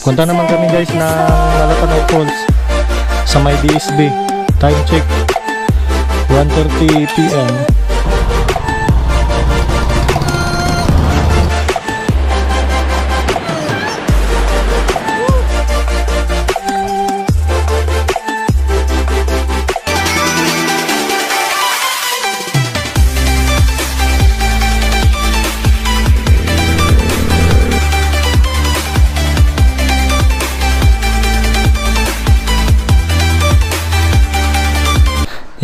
Punta naman kami guys ng Malatanaw Falls sa may DSB. Time check 1:30 PM.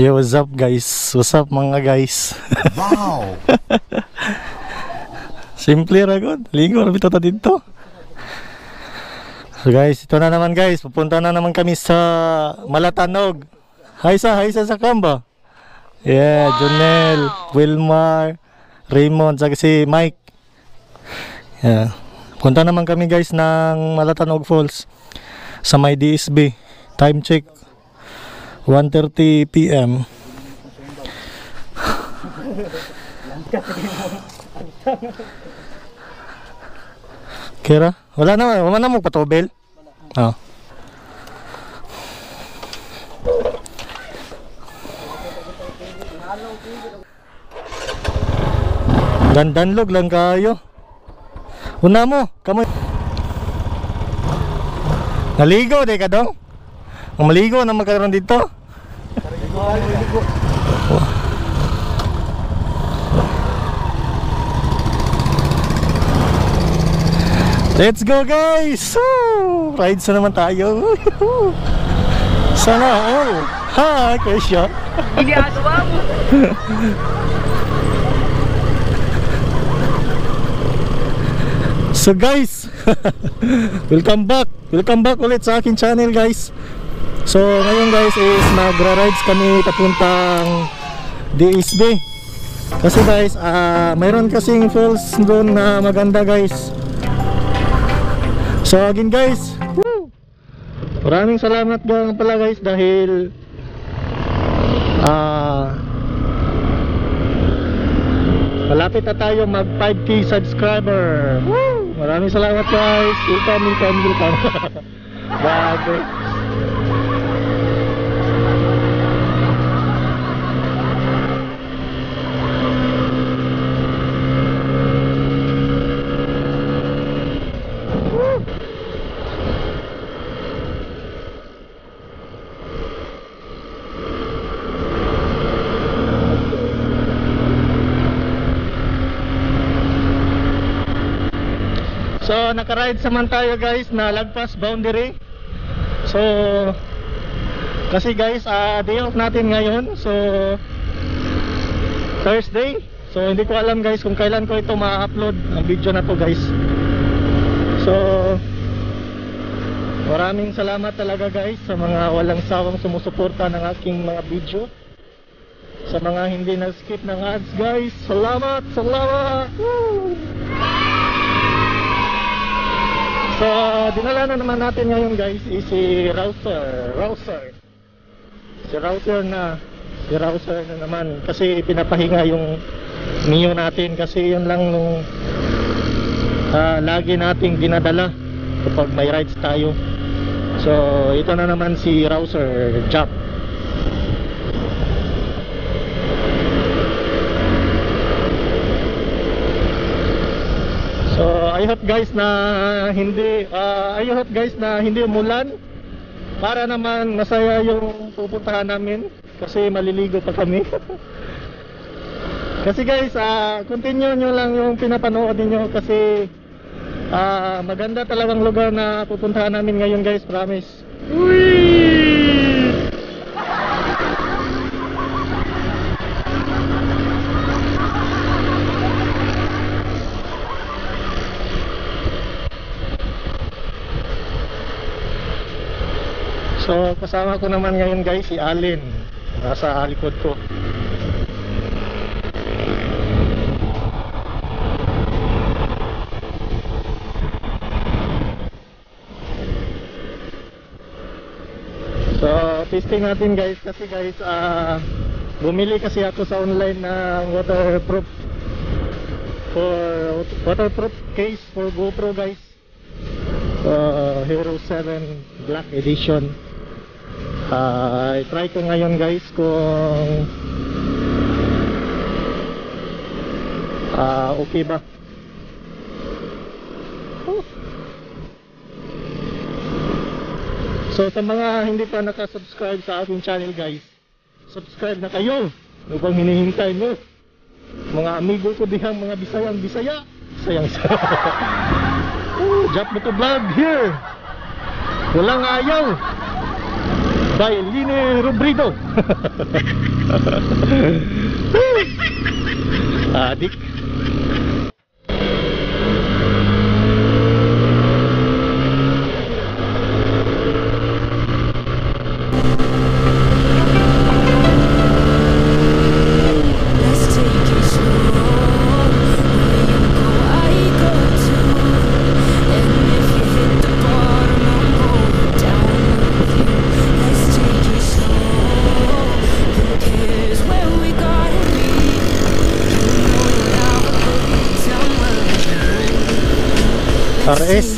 Yo, what's up guys? What's up mga guys? Wow! Simple ragon. Ligo na bito ta dito. So guys, ito na naman guys. Pupunta na naman kami sa Malatanog. Hi sa Kamba. Yeah, wow! Jonel, Wilmar, Raymond, saka si Mike. Yeah. Punta naman kami guys ng Malatanog Falls sa may DSB. Time check 1:30 PM. Kira? Wala na mo patubel? Oh. Dandanlog lang kayo. Una mo, kamoy. Naligo di ka dong? Ang maligo na magkaroon dito. Let's go guys! Woo! Rides na naman tayo. Sana all. Ha, Krisha. Ginagawa mo. So guys, welcome back ulit sa akin channel guys. So ngayon guys is nagra-rides kami papuntang DSB. Kasi guys, mayroon kasing falls doon na maganda guys. So again guys, woo! Maraming salamat pala guys dahil malapit na tayo mag 5K subscriber. Woo! Maraming salamat guys. Welcome. Bago. So naka-ride naman tayo guys na lagpas boundary. So kasi guys day off natin ngayon. So Thursday. So hindi ko alam guys kung kailan ko ito ma-upload ang video na to guys. So maraming salamat talaga guys sa mga walang sawang sumusuporta ng aking mga video. Sa mga hindi na-skip ng ads guys, salamat! Woo! So, dinala na naman natin ngayon guys is si Rouser. Si Rouser na naman kasi pinapahinga yung Mio natin kasi yun lang nung lagi nating dinadala kapag may rides tayo. So, ito na naman si Rouser Jack. So I hope guys na hindi umulan para naman masaya yung pupuntahan namin kasi maliligo pa kami. Kasi guys continue nyo lang yung pinapanood niyo kasi maganda talagang lugar na pupuntahan namin ngayon guys, promise. Whee! So kasama ko naman ngayon guys si Allen, nasa likod ko. So testing natin guys kasi guys bumili kasi ako sa online ng waterproof case for GoPro guys. Hero 7 Black Edition. I-try ko ngayon guys kung okay ba. So sa mga hindi pa nakasubscribe sa aking channel guys, subscribe na kayo. Ano bang hinihintay mo? Mga amigo ko dihang mga Bisaya. Sayang Jump Moto Vlog here. Walang ayaw. By Line Robredo. Adik. RS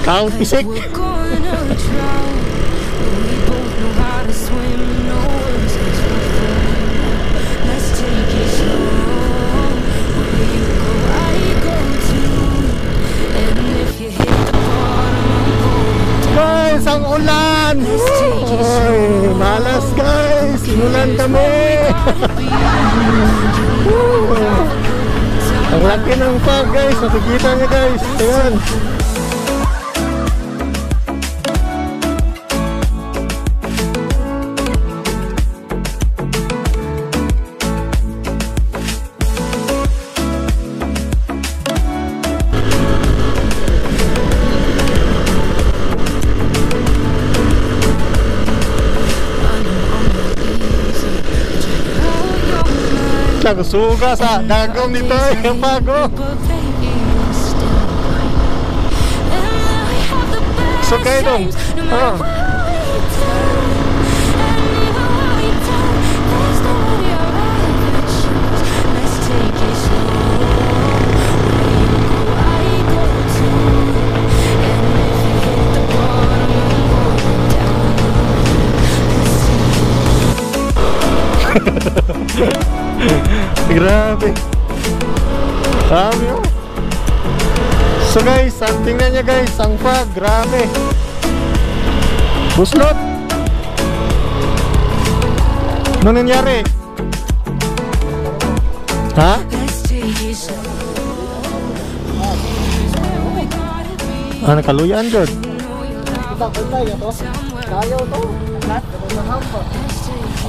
Count Pisik. Guys, ang ulan! Oy, malas guys! Inulan kami! Ang laki ng fog guys! Nakikita niyo guys! Ayan! Suga sa dagong nito yung bago. So kayo dong. Grabe. Grabe oh. So guys, tingnan nyo guys, ang fog, grabe. Buslot. Ano nangyari? Ha? Nakaluyan dyan. Kayo to.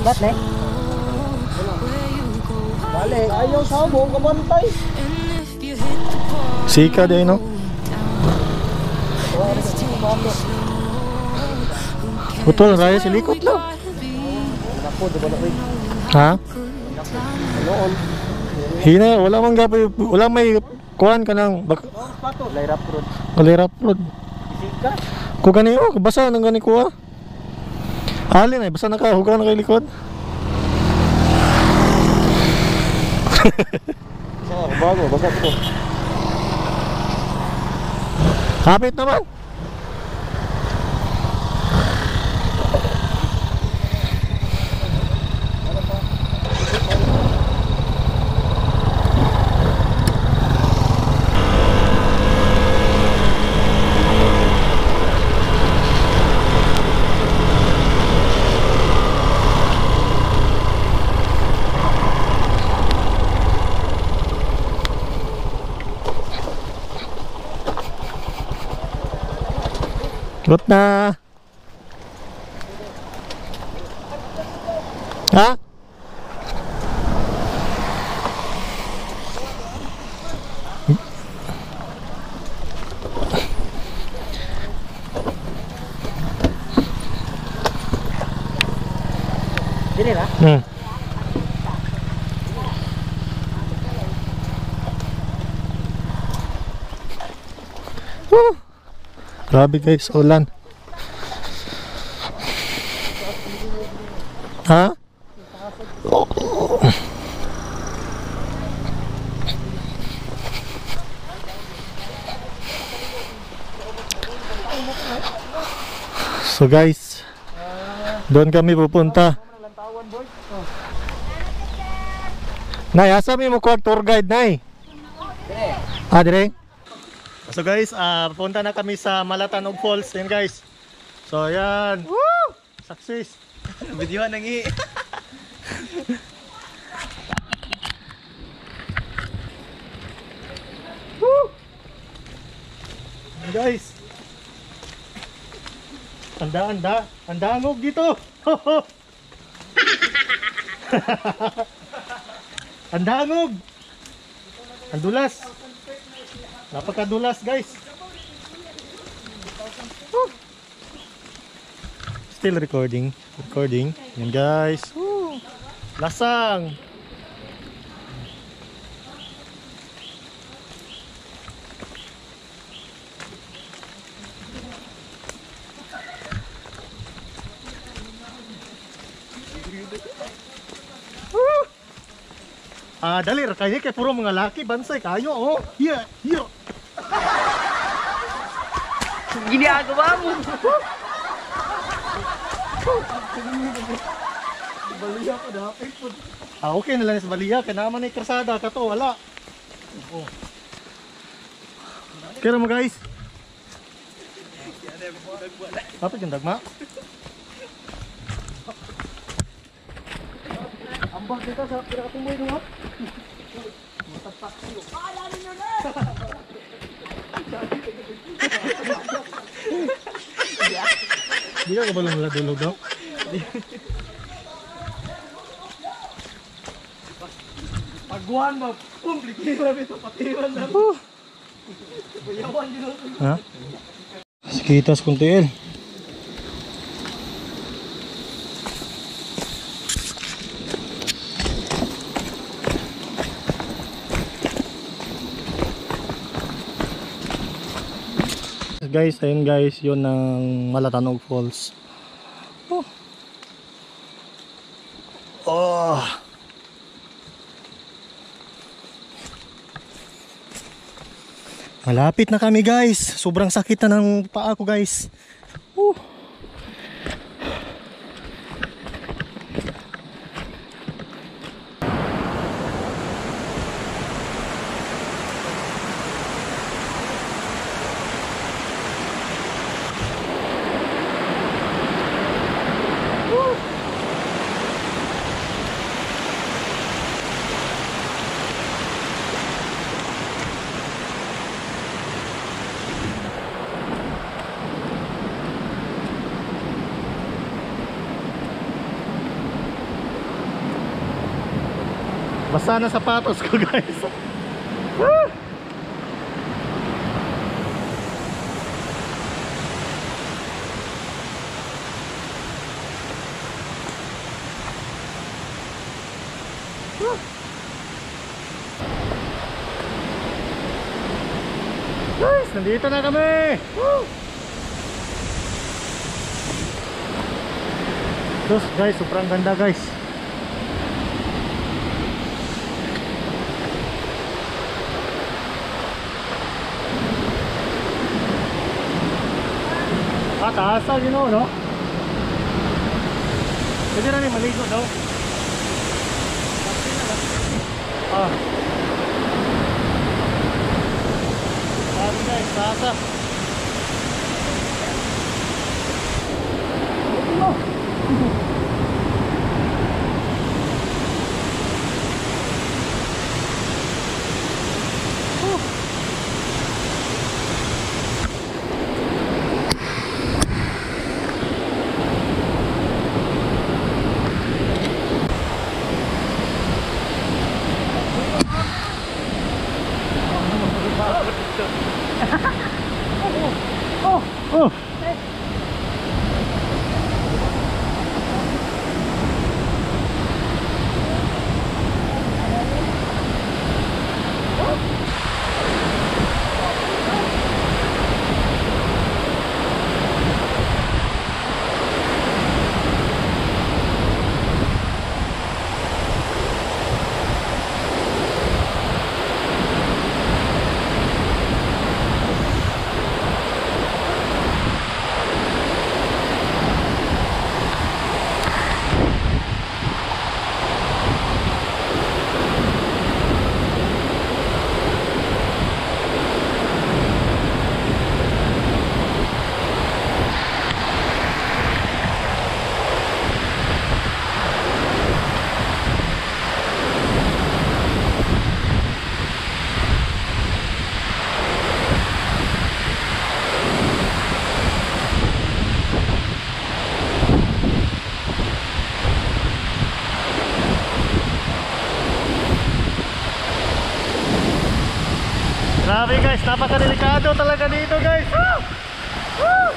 Bat le. Bale, ayaw sa mo kabantay. Sika din no. Putol raya sa likod lang. Ha? Hina, wala mang gabi, wala may kuhan ka ng Layrap road. Layrap road. Sika. Kung gani oh, basa nang gani kuha. Alin ay basa na ka, hugaw na kay likod. Bago, basa ko. Kapit naman. Lut na. Ha? nila? Hmm. Woo! Grabe guys, ulan. Ha? So guys, doon kami pupunta. Nay, asa mo kuha tour guide, Nay? Ah, dire? So guys, pupunta na kami sa Malatanog Falls. Yan guys. So yan. Woo! Success. Videoan nang i. Woo! Yan guys. Ang dangog dito. Ang dangog. Ang dulas. Napakadulas guys. Woo! Still recording. Yan guys. Woo! Lasang. Dali ra kay puro mga laki bansay kayo oh. Here. Ginagawa mo. Baliya pa dapat po. Okay na lang sa baliya kay naman ay krasada ka to wala. Oh. Kaya mo guys. Dapat yung dagma. Ambak kita sa pinakatumoy no. Matatak ko. Paalala niyo na. Di ka ba lang dulog daw? Pagwan ba? Kumplikiran ito patiran na. Bayawan dito. Ha? Sekitas kuntiil. Guys, ayun guys, yun ng Malatanog Falls. Oh. Malapit na kami guys. Sobrang sakit na ng paa ko guys. Basa na sapatos ko guys. Guys, nandito na kami. Terus guys, sobrang ganda guys. Taasa gino no? Pwede na rin maligo daw. Sabi guys, taasa. Oh. guys, napakadelikado talaga dito guys. Woo! Woo!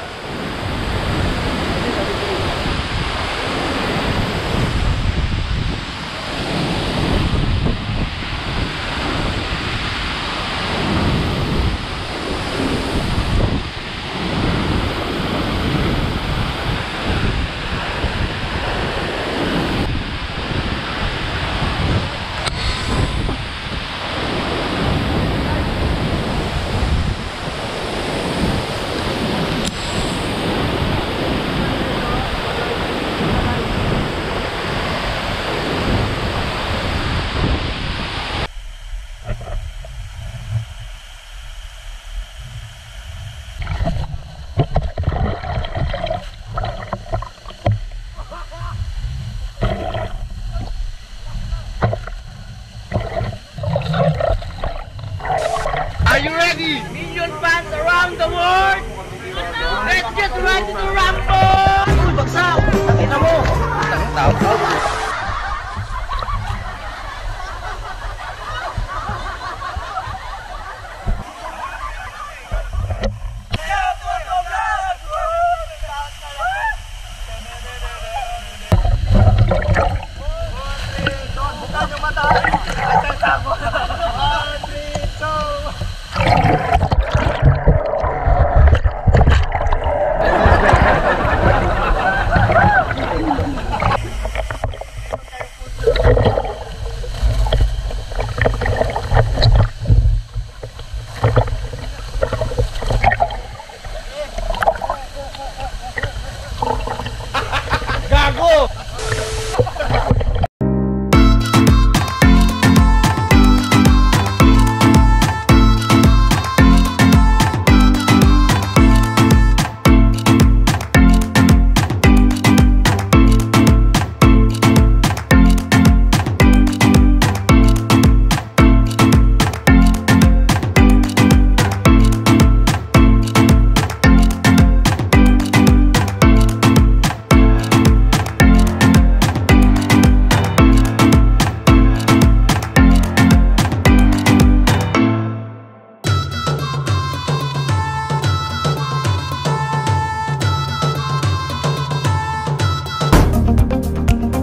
Are you ready? Million fans around the world! Let's get ready to rumble! Bagsak! Nakita mo!